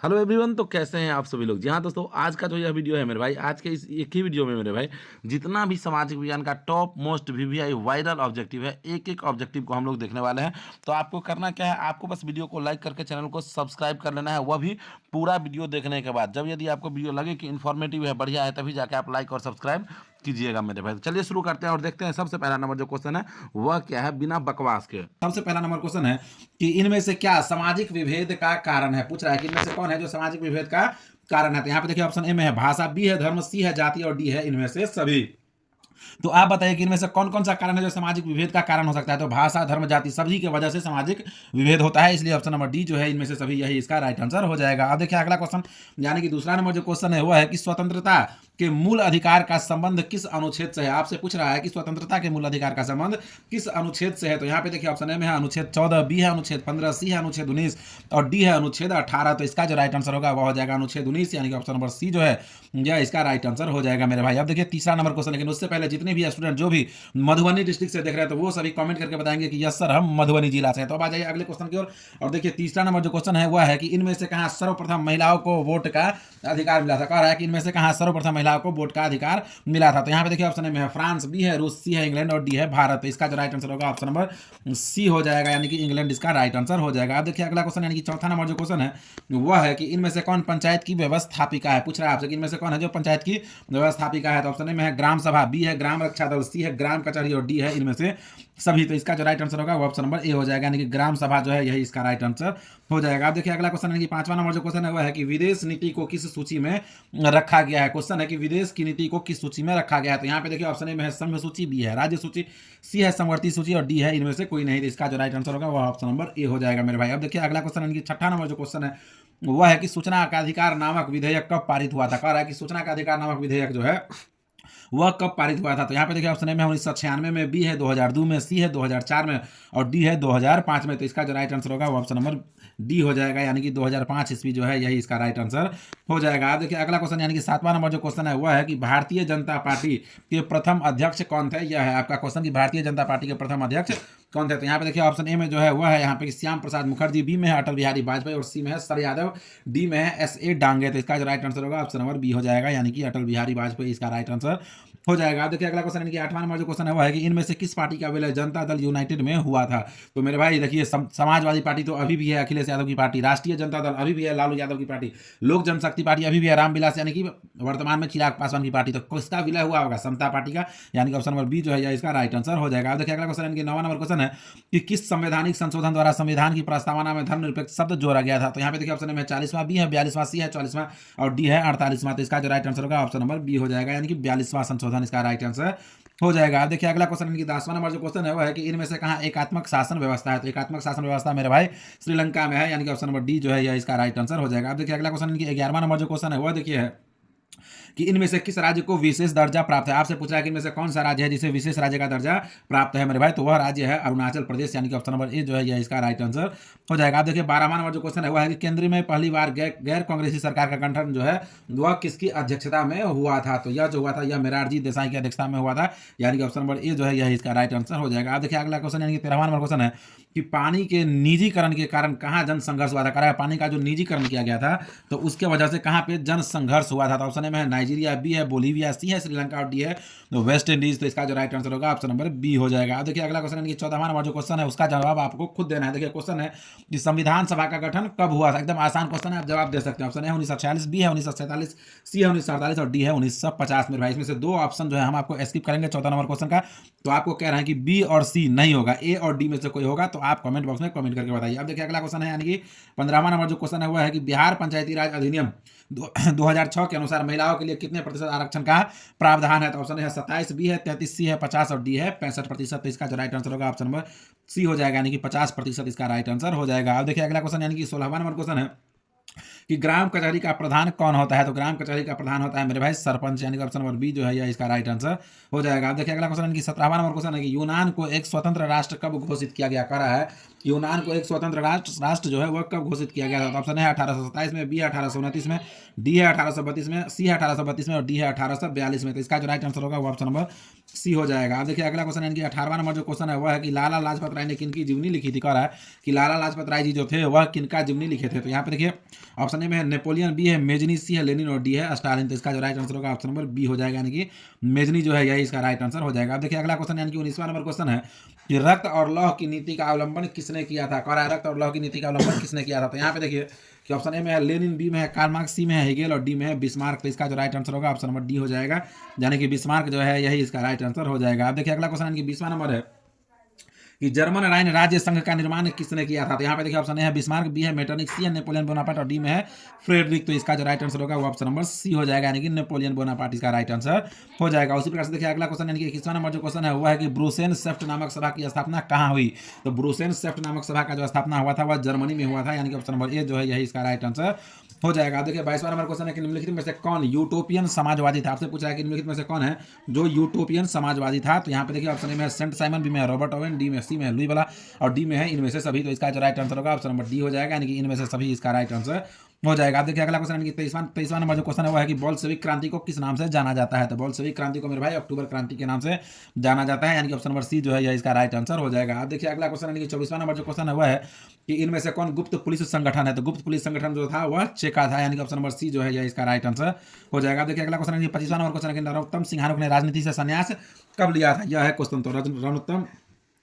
Hello everyone. तो कैसे हैं आप सभी लोग? जी हाँ दोस्तों, आज का जो यह वीडियो है मेरे भाई, आज के इस एक ही वीडियो में मेरे भाई जितना भी सामाजिक विज्ञान का top most VVI viral objective है, एक एक ऑब्जेक्टिव को हम लोग देखने वाले हैं। तो आपको करना क्या है, आपको बस वीडियो को लाइक करके चैनल को सब्सक्राइब कर लेना है, वह भी पूरा वीडियो देखने के बाद। जब यदि आपको वीडियो लगे कि इन्फॉर्मेटिव है, बढ़िया है, तभी जाके आप लाइक और सब्सक्राइब कीजिएगा मेरे भाई। तो चलिए शुरू करते हैं और देखते हैं सबसे पहला नंबर जो क्वेश्चन है वह क्या है, बिना बकवास के। सबसे पहला नंबर क्वेश्चन है कि इनमें से क्या सामाजिक विभेद का कारण है। पूछ रहा है कि इनमें से कौन है जो सामाजिक विभेद का कारण है। तो यहाँ पे देखिए ऑप्शन ए में है भाषा, बी है धर्म, सी है जाति और डी है इनमें से सभी। तो आप बताइए कि इनमें से कौन कौन सा कारण है जो सामाजिक विभेद का कारण हो सकता है। तो भाषा, धर्म, जाति सभी की वजह से सामाजिक विभेद होता है, इसलिए ऑप्शन नंबर डी जो है इनमें से सभी, यही इसका राइट आंसर हो जाएगा। अब देखिए अगला क्वेश्चन, यानी कि दूसरा नंबर जो क्वेश्चन है वह है कि स्वतंत्रता के मूल अधिकार का संबंध किस अनुच्छेद से है। आपसे पूछ रहा है कि स्वतंत्रता के मूल अधिकार का संबंध किस अनुच्छेद से है। तो यहाँ पे देखिए ऑप्शन ए में है अनुच्छेद 14, बी है अनुच्छेद 15, सी है अनुच्छेद 19 और डी है अनुच्छेद 18। तो इसका जो राइट आंसर होगा वह हो जाएगा अनुच्छेद 19, यानी कि ऑप्शन नंबर सी जो है यह इसका राइट आंसर हो जाएगा मेरे भाई। अब देखिए तीसरा नंबर क्वेश्चन, लेकिन उससे पहले जितने भी स्टूडेंट जो भी मधुबनी डिस्ट्रिक्ट से देख रहे हैं तो वो सभी कमेंट करके बताएंगे कि यस सर हम मधुबनी जिला से हैं। तो अब आ जाइए अगले क्वेश्चन की ओर। और देखिए तीसरा नंबर जो क्वेश्चन है वह है कि इनमें से कहां सर्वप्रथम महिलाओं को वोट का अधिकार मिला था। कह रहा है कि इनमें से कहां सर्वप्रथम महिलाओं को वोट का अधिकार मिला था। तो यहाँ पे देखिए ऑप्शन ए में है फ्रांस, बी है रूस, सी है इंग्लैंड और डी है भारत। तो इसका जो राइट आंसर होगा ऑप्शन नंबर सी हो जाएगा, यानी कि इंग्लैंड इसका राइट आंसर हो जाएगा। अब देखिए अगला क्वेश्चन, यानी कि चौथा नंबर जो क्वेश्चन है वह है कि इनमें से कौन पंचायत की व्यवस्थापिका है। पूछ रहा है आपसे कि इनमें से कौन है जो पंचायत की व्यवस्थापिका है। तो ऑप्शन ए में है ग्राम सभा, बी है ग्राम रक्षा दल, सी है ग्राम कचहरी और डी है इनमें से सभी। तो इसका जो राइट आंसर होगा वो ऑप्शन नंबर ए हो जाएगा, यानी कि ग्राम सभा जो है यही इसका राइट आंसर हो जाएगा। अब देखिए अगला क्वेश्चन, यानी कि पांचवा नंबर जो क्वेश्चन है वह है कि विदेश नीति को किस सूची में रखा गया है। क्वेश्चन है कि विदेश की नीति को किस सूची में रखा गया है। तो यहाँ पे देखिए ऑप्शन ए में है संघ सूची, बी है राज्य सूची, सी है समवर्ती सूची और डी है इनमें से कोई नहीं। तो इसका जो राइट आंसर होगा वह ऑप्शन नंबर ए हो जाएगा मेरे भाई। अब देखिए अगला क्वेश्चन, यानी कि छठा नंबर जो क्वेश्चन है वह है कि सूचना का अधिकार नामक विधेयक कब पारित हुआ था। कह रहा है कि सूचना का अधिकार नामक विधेयक जो है वह कब पारित हुआ था। तो यहाँ पे देखिए ऑप्शन ए में 1996 में, बी है 2002 में, सी है 2004 में और डी है 2005 में। तो इसका जो राइट आंसर होगा वो ऑप्शन नंबर डी हो जाएगा, यानी कि 2005 ईस्वी जो है यही इसका राइट आंसर हो जाएगा। आप देखिए अगला क्वेश्चन, यानी कि सातवां नंबर जो क्वेश्चन है वह है कि भारतीय जनता पार्टी के प्रथम अध्यक्ष कौन थे। यह है आपका क्वेश्चन कि भारतीय जनता पार्टी के प्रथम अध्यक्ष कौन थे। तो यहाँ पे देखिए ऑप्शन ए में जो है वह है यहाँ पे श्याम प्रसाद मुखर्जी, बी में है अटल बिहारी वाजपेयी और सी में है सर यादव, डी में है एस ए डांगे। तो इसका जो राइट आंसर होगा ऑप्शन नंबर बी हो जाएगा, यानी कि अटल बिहारी वाजपेयी इसका राइट आंसर हो जाएगा। देखिए अगला क्वेश्चन, यानी कि आठवां नंबर जो क्वेश्चन है वह है कि इनमें से किस पार्टी का विलय जनता दल यूनाइटेड में हुआ था। तो मेरे भाई देखिए समाजवादी पार्टी तो अभी भी है अखिलेश यादव की पार्टी, राष्ट्रीय जनता दल अभी भी है लालू यादव की पार्टी, लोक जनशक्ति पार्टी अभी भी है रामविलास यानी कि वर्तमान में चिराग पासवान की पार्टी। तो किसका विलय हुआ होगा, समता पार्टी का, यानी कि ऑप्शन नंबर बी जो है इसका राइट आंसर हो जाएगा। देखिए अगला क्वेश्चन, यानी कि 9वां नंबर क्वेश्चन है कि किस संवैधानिक संशोधन द्वारा संविधान की प्रस्तावना में धर्मनिरपेक्ष शब्द जोड़ा गया था। तो यहाँ पे देखिए ऑप्शन में 40वां, बी है 42वां, सी है 44वां और डी है 48वां। तो इसका जो राइट आंसर होगा ऑप्शन नंबर बी हो जाएगा, यानी कि 42वां संशोधन इसका राइट आंसर हो जाएगा। अब देखिए अगला क्वेश्चन, इनकी 10वां नंबर जो क्वेश्चन है वो है कि इनमें से कहां एकात्मक शासन व्यवस्था है। तो एकात्मक शासन व्यवस्था मेरे भाई श्रीलंका में है, यानी कि ऑप्शन नंबर डी जो है यह इसका राइट आंसर हो जाएगा। अब देखिए अगला क्वेश्चन, इनकी 11वां नंबर जो क्वेश्चन है वो देखिए है कि इनमें से किस राज्य को विशेष दर्जा प्राप्त है। आपसे पूछ रहा है कि इनमें से कौन सा राज्य है जिसे विशेष राज्य का दर्जा प्राप्त है मेरे भाई। तो वह राज्य है अरुणाचल प्रदेश, यानी कि ऑप्शन नंबर ए जो है यह इसका राइट आंसर हो जाएगा। आप देखिए 12वां नंबर जो क्वेश्चन है वह है कि केंद्र में पहली बार गैर कांग्रेसी सरकार का गठन जो है वह किसकी अध्यक्षता में हुआ था। तो यह जो हुआ था यह मोरारजी देसाई की अध्यक्षता में हुआ था, यानी कि ऑप्शन नंबर ए जो है यह इसका राइट आंसर हो जाएगा। आप देखिए अगला क्वेश्चन, यानी कि 13वां नंबर क्वेश्चन है कि पानी के निजीकरण के कारण कहां जन संघर्ष हुआ था। कह पानी का जो निजीकरण किया गया था तो उसके वजह से कहां पे जन संघर्ष हुआ था। तो ऑप्शन ए में है नाइजीरिया, बी है बोलीविया, सी है श्रीलंका और डी है वेस्ट इंडीज। तो इसका जो राइट आंसर होगा ऑप्शन नंबर बी हो जाएगा। अब देखिए अगला क्वेश्चन, यानी कि 14वां नंबर जो क्वेश्चन है उसका जवाब आपको खुद देना है। देखिए क्वेश्चन है कि संविधान सभा का गठन कब हुआ था। एकदम आसान क्वेश्चन है, आप जवाब दे सकते हैं। ऑप्शन है 1946, बी है 1947, सी है 1948 और डी है 1950 मेरे भाई। इसमें से दो ऑप्शन जो है हम आपको स्किप करेंगे 14 नंबर क्वेश्चन का। तो आपको कह रहे हैं कि बी और सी नहीं होगा, ए और डी में से कोई होगा। तो आप कमेंट बॉक्स में कमेंट करके बताइए। अब देखिए अगला क्वेश्चन है, यानी कि 15वां नंबर जो क्वेश्चन है वह है कि बिहार पंचायती राज अधिनियम 2006 के अनुसार महिलाओं के लिए कितने प्रतिशत आरक्षण का प्रावधान है। तो ऑप्शन है 27, बी है 33, सी है 50 और डी है 65%। तो इसका जो राइट आंसर होगा ऑप्शन नंबर सी हो जाएगा, यानी कि 50% इसका राइट आंसर हो जाएगा। अब देखिए अगला क्वेश्चन, यानी कि 16वां नंबर क्वेश्चन है कि ग्राम कचहरी का प्रधान कौन होता है। तो ग्राम कचहरी का प्रधान होता है मेरे भाई सरपंच, यानी कि ऑप्शन नंबर बी जो है यह इसका राइट आंसर हो जाएगा। अब देखिए अगला क्वेश्चन, 17वां नंबर क्वेश्चन है कि यूनान को एक स्वतंत्र राष्ट्र कब घोषित किया गया। कह रहा है यूनान को एक स्वतंत्र राष्ट्र जो है वह कब घोषित किया गया था। तो ऑप्शन है 1827 में, बी है 1829 में, डी है 1832 में, सी है 1832 में और डी है 1842 में। तो इसका जो राइट आंसर होगा वो ऑप्शन नंबर सी हो जाएगा। अब देखिए अगला क्वेश्चन, यानी कि 18वां नंबर जो क्वेश्चन है वह है कि लाला लाजपत राय ने किनकी जीवनी लिखी थी। कह रहा है कि लाला लाजपत राय जी जो थे वह किनका जीवनी लिखे थे। तो यहाँ पे देखिए ऑप्शन ए में है नेपोलियन, बी है मेजनी, सी है लेनिन और डी है स्टालिन। तो इसका जो राइट आंसर होगा ऑप्शन नंबर बी हो जाएगा, यानी कि मेजनी जो है यही इसका राइट आंसर हो जाएगा। अब देखिए अगला क्वेश्चन यानी कि 19वां नंबर क्वेश्चन है कि रक्त और लौह की नीति का अवलंबन किसने किया था। कह रहा है रक्त और लौह की नीति का अवलंबन किसने किया था। तो यहाँ पे देखिए कि ऑप्शन ए में है लेनिन, बी में है कार्ल मार्क्स, सी में है हेगेल और डी में है बिस्मार्क। तो इसका जो राइट आंसर होगा ऑप्शन नंबर डी हो जाएगा, यानी कि बिस्मार्क जो है यही इसका राइट आंसर हो जाएगा। अब देखिए अगला क्वेश्चन यानी कि 20वां नंबर है कि जर्मन राइन राज्य संघ का निर्माण किसने किया था। तो यहाँ पे देखिए ऑप्शन ए है बिस्मार्क, बी है मेटरनिक, सी है नेपोलियन बोनापार्ट और डी में है फ्रेडरिक। तो इसका जो राइट आंसर होगा वो ऑप्शन नंबर सी हो जाएगा, यानी कि नेपोलियन बोनापार्ट इसका राइट आंसर हो जाएगा। उसी प्रकार से देखिए अगला क्वेश्चन यानी कि 21वां नंबर जो क्वेश्चन है वो है कि ब्रुसेल्स सेफ्ट नामक सभा की स्थापना कहाँ हुई। तो ब्रुसेल्स सेफ्ट नामक सभा का जो स्थापना हुआ था वह जर्मनी में हुआ था, यानी कि ऑप्शन नंबर ए जो है यही इसका राइट आंसर हो जाएगा। देखिए 22वां नंबर क्वेश्चन है कि निम्नलिखित में से कौन यूटोपियन समाजवादी था। आपसे पूछा है कि निम्नलिखित में से कौन है जो यूटोपियन समाजवादी था। तो यहाँ पे देखिए ऑप्शन ए में सेंट साइमन, बी में रॉबर्ट ओवेन, डी में सी में लुई वाला और डी में है इनमें से सभी। तो इसका जो राइट आंसर होगा ऑप्शन नंबर डी हो जाएगा, यानी कि इनमें से सभी इसका राइट आंसर हो जाएगा। आप देखिए अगला क्वेश्चन यानी कि 23वां नंबर जो क्वेश्चन है वो है कि बोल्शेविक क्रांति को किस नाम से जाना जाता है। तो बोल्शेविक क्रांति को मेरे भाई अक्टूबर क्रांति के नाम से जाना जाता है, यानी कि ऑप्शन नंबर सी जो है यह इसका राइट आंसर हो जाएगा। अब देखिए अगला क्वेश्चन यानी कि 24वां नंबर जो क्वेश्चन है वह है कि इनमें से कौन गुप्त पुलिस संगठन है। तो गुप्त पुलिस संगठन जो था वह चेका था, यानी कि ऑप्शन नंबर सी जो है यह इसका राइट आंसर हो जाएगा। देखिए अगला क्वेश्चन यानी 25वां नंबर क्वेश्चन है कि नरोत्तम सिंहानुक ने राजनीति से संन्यास कब लिया था। यह है क्वेश्चन। तो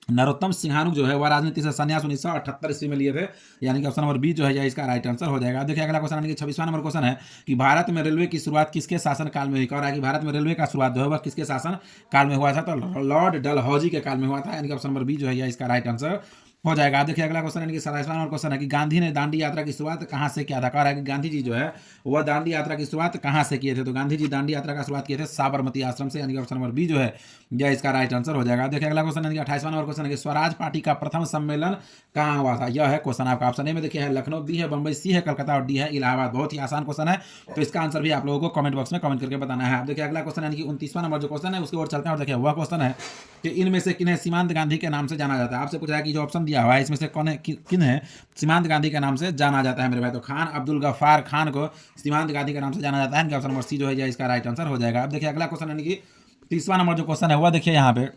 नरोत्तम सिंहानुक जो है वह राजनीति से संन्यास 1978 ईस्वी में लिए थे, यानी कि ऑप्शन नंबर बी जो है यह इसका राइट आंसर हो जाएगा। देखिए अगला क्वेश्चन यानी कि 26वां नंबर क्वेश्चन है कि भारत में रेलवे की शुरुआत किसके शासन काल में हुई। कह रहा है कि भारत में रेलवे का शुरुआत जो है वह किसके शासन काल में हुआ था। तो लॉर्ड डलहौजी के काल में हुआ था, यानी कि ऑप्शन नंबर बी जो है यह इसका राइट आंसर हो जाएगा। आप देखिए अगला क्वेश्चन यानी कि 27वां नंबर क्वेश्चन है कि गांधी ने दांडी यात्रा की शुरुआत कहाँ से किया था। कह रहा है कि गांधी जी जो है वह दांडी यात्रा की शुरुआत कहाँ से किए थे। तो गांधी जी दांडी यात्रा का शुरुआत किए थे साबरमती आश्रम से, यानी कि ऑप्शन नंबर बी जो है यह इसका राइट आंसर हो जाएगा। देखिए अगला क्वेश्चन यानी कि 28वां नंबर क्वेश्चन है कि स्वराज पार्टी का प्रथम सम्मेलन कहाँ हुआ था। यह है क्वेश्चन आपका। ऑप्शन ए में देखिए है लखनऊ, बी है बंबई, सी है कलकत्ता और डी है इलाहाबाद। बहुत ही आसान क्वेश्चन है, तो इसका आंसर भी आप लोगों को कमेंट बॉक्स में कमेंट करके बताना है। आप देखिए अगला क्वेश्चन यानी कि 29वां नंबर जो क्वेश्चन है उसकी ओर चलते हैं और देखिए वह क्वेश्चन है कि इनमें से किन्हें सीमांत गांधी के नाम से जाना जाता है। आपसे पूछा है कि जो ऑप्शन दिया हुआ है इसमें से कौन है किन्हें सीमांत गांधी के नाम से जाना जाता है मेरे भाई। तो खान अब्दुल गफ्फार खान को सीमांत गांधी के नाम से जाना जाता है, ऑप्शन नंबर सी जो है इसका राइट आंसर हो जाएगा। अब देखिए अगला क्वेश्चन यानी कि 30वां नंबर जो क्वेश्चन है वह देखिए यहाँ पे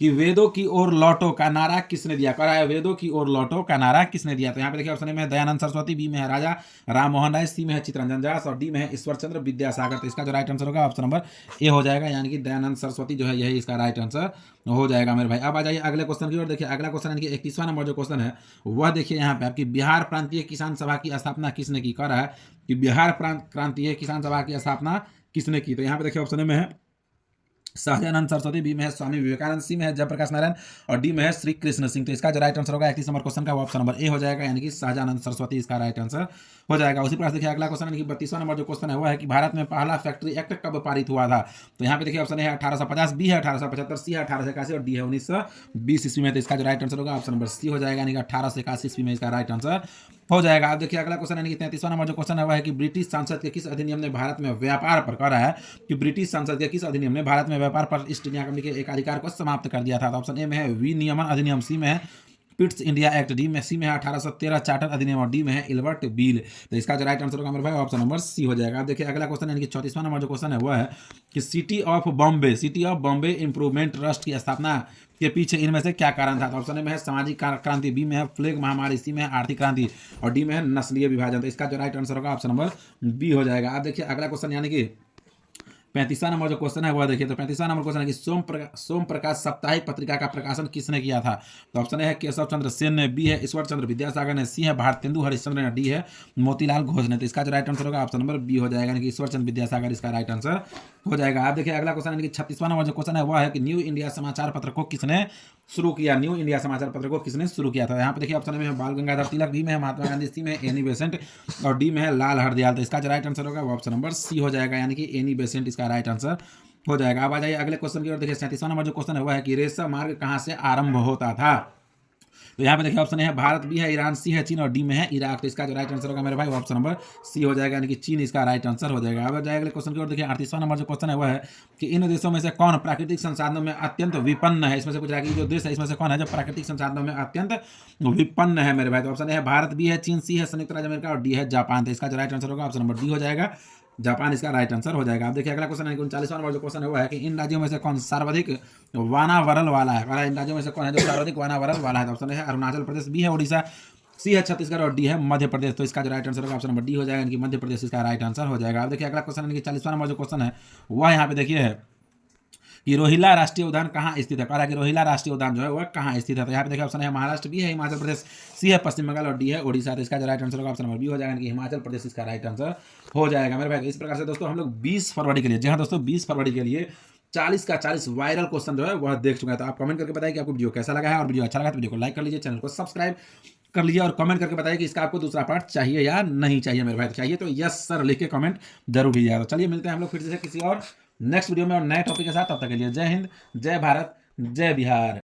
कि वेदों की ओर लौटो का नारा किसने दिया। कह रहा है वेदों की ओर लौटो का नारा किसने दिया। तो यहाँ पे देखिए ऑप्शन ए में है दयानंद सरस्वती, बी में है राजा राम मोहन राय, सी में है चित्तरंजन दास और डी में है ईश्वर चंद्र विद्यासागर। तो इसका जो राइट आंसर होगा ऑप्शन नंबर ए हो जाएगा, यानी कि दयानंद सरस्वती जो है यही इसका राइट आंसर हो जाएगा मेरे भाई। अब आ जाइए अगले क्वेश्चन की ओर। देखिए अगला क्वेश्चन यानी कि 31वां नंबर जो क्वेश्चन है वह देखिए यहाँ पे आपकी बिहार प्रांतीय किसान सभा की स्थापना किसने की। कह रहा है कि बिहार प्रांतीय किसान सभा की स्थापना किसने की। तो यहाँ पे देखिए ऑप्शन ए में है शाहजानंद सरस्वती, बी में है स्वामी विवेकानंद, सी में है जयप्रकाश नारायण और डी में है श्री कृष्ण सिंह। तो इसका जो राइट आंसर होगा 31 नंबर क्वेश्चन का वो ऑप्शन नंबर ए हो जाएगा, यानी कि शाहजानंद सरस्वती इसका राइट आंसर हो जाएगा। उसी प्रकार देखिए अगला क्वेश्चन यानी कि 32वां नंबर जो क्वेश्चन है वो है कि भारत में पहला फैक्ट्री एक्ट कब पारित हुआ था। तो यहाँ पे देखिए ऑप्शन है 1850, बी है 1875, सी है 1881 और डी है 1920 ईस्वी में। तो इसका जो राइट आंसर होगा ऑप्शन नंबर सी हो जाएगा, यानी कि 1881 ईस्वी में इसका राइट आंसर हो जाएगा। अब देखिए अगला क्वेश्चन यानी कि 33वां नंबर जो क्वेश्चन है वह है कि ब्रिटिश संसद के किस अधिनियम ने भारत में व्यापार पर। कह रहा है कि ब्रिटिश संसद के किस अधिनियम ने भारत में व्यापार पर ईस्ट इंडिया कंपनी के एक अधिकार को समाप्त कर दिया था। तो ऑप्शन ए में है विनियमन अधिनियम, सी में है पिट्स इंडिया एक्ट, डी में सी में है 1813 चार्टर अधिनियम और डी में है इल्बर्ट बिल। तो इसका जो राइट आंसर होगा मेरे भाई ऑप्शन नंबर सी हो जाएगा। अब देखिए अगला क्वेश्चन यानी कि 34वां नंबर जो क्वेश्चन है वह है कि city of Bombay improvement trust की स्थापना के पीछे इनमें से क्या कारण था। तो ऑप्शन ए में है सामाजिक क्रांति, बी में है प्लेग महामारी, सी में है आर्थिक क्रांति और डी में है नस्लीय विभाजन। तो इसका जो राइट आंसर होगा ऑप्शन नंबर बी हो जाएगा। अब देखिए अगला क्वेश्चन यानी कि 35वां नंबर जो क्वेश्चन है वह देखिए। तो 35वां नंबर क्वेश्चन है कि सोम प्रकाश साप्ताहिक पत्रिका का प्रकाशन किसने किया था। तो ऑप्शन ए है केशव चंद्र सेन ने, बी है ईश्वर चंद्र विद्यासागर ने, सी है भारतेंदु हरिश्चंद्र ने, डी है मोतीलाल घोष ने। तो इसका जो राइट आंसर होगा ऑप्शन नंबर बी हो जाएगा, यानी कि ईश्वर चंद्र विद्यासागर इसका राइट आंसर हो जाएगा। आप देखिए अगला क्वेश्चन यानी कि 36वां नंबर जो क्वेश्चन है वह है कि न्यू इंडिया समाचार पत्र को किसने शुरू किया। न्यू इंडिया समाचार पत्र को किसने शुरू किया था। यहाँ पे देखिए ऑप्शन में है बाल गंगाधर तिलक, बी में है महात्मा गांधी, सी में है एनी बेसेंट और डी में है लाल हरदयाल। तो इसका जो राइट आंसर होगा वो ऑप्शन नंबर सी हो जाएगा, यानी कि एनी बेसेंट इसका राइट आंसर हो जाएगा। अब आ जाइए अगले क्वेश्चन की ओर। देखिए 37वां नंबर जो क्वेश्चन है वह है कि रेशा मार्ग कहाँ से आरंभ होता था। तो यहाँ पे देखिए ऑप्शन है भारत, बी है ईरान, सी है चीन और डी में है इराक। तो इसका जो राइट आंसर होगा मेरे भाई ऑप्शन नंबर सी हो जाएगा, यानी कि चीन इसका राइट आंसर हो जाएगा। अब जाएगा अगले क्वेश्चन की ओर। देखिए 38वां नंबर जो क्वेश्चन है वह है कि इन देशों में से कौन प्राकृतिक संसाधनों में अत्यंत विपन्न है। इसमें से पूछ रहा है कि जो देश है इसमें से कौन है जो प्राकृतिक संसाधनों में अत्यंत विपन्न है मेरे भाई। तो ऑप्शन है भारत, बी है चीन, सी है संयुक्त राज्य अमेरिका और डी है जापान। तो इसका जो राइट आंसर होगा ऑप्शन नंबर डी हो जाएगा, जापान इसका राइट आंसर हो जाएगा। अब देखिए अगला क्वेश्चन है 39वां नंबर जो क्वेश्चन है वो है कि इन राज्यों में से कौन सर्वाधिक वानावरण वाला है। इन राज्यों में से कौन है जो सर्वाधिक वानावरण वाला है। तो ऑप्शन है अरुणाचल प्रदेश, बी है उड़ीसा, सी है छत्तीसगढ़ और डी है मध्य प्रदेश। तो इसका जो राइट आंसर होगा ऑप्शन नंबर डी हो जाएगा, यानी कि मध्य प्रदेश इसका राइट आंसर हो जाएगा। अब देखिए अगला क्वेश्चन, यानी कि 40वां नंबर जो क्वेश्चन है वह यहाँ पे देखिए है कि रोहिला राष्ट्रीय उद्यान कहाँ स्थित है। कह रहा है कि रोहिला राष्ट्रीय उद्यान जो है वह कहाँ स्थित है। तो यहाँ पे देखिए ऑप्शन है महाराष्ट्र, बी है हिमाचल प्रदेश, सी है पश्चिम बंगाल और डी है ओडिशा। तो इसका जो राइट आंसर होगा ऑप्शन नंबर बी हो जाएगा, यानी कि हिमाचल प्रदेश इसका राइट आंसर हो जाएगा मेरे भाई। इस प्रकार से दोस्तों हम लोग 20 फरवरी के लिए, जी हाँ दोस्तों 20 फरवरी के लिए 40 का 40 वायरल क्वेश्चन जो है वह देख चुका है। तो आप कमेंट करके बताइए कि आपको वीडियो कैसा लगा है, और वीडियो अच्छा लगा तो वीडियो को लाइक कर लीजिए, चैनल को सब्सक्राइब कर लीजिए, और कमेंट करके बताइए कि इसका आपको दूसरा पार्ट चाहिए या नहीं चाहिए मेरे भाई। चाहिए तो यस सर लिख के कमेंट जरूर कीजिएगा। तो चलिए मिलते हैं हम लोग फिर से किसी और नेक्स्ट वीडियो में और नए टॉपिक के साथ। तब तक के लिए जय हिंद, जय भारत, जय बिहार।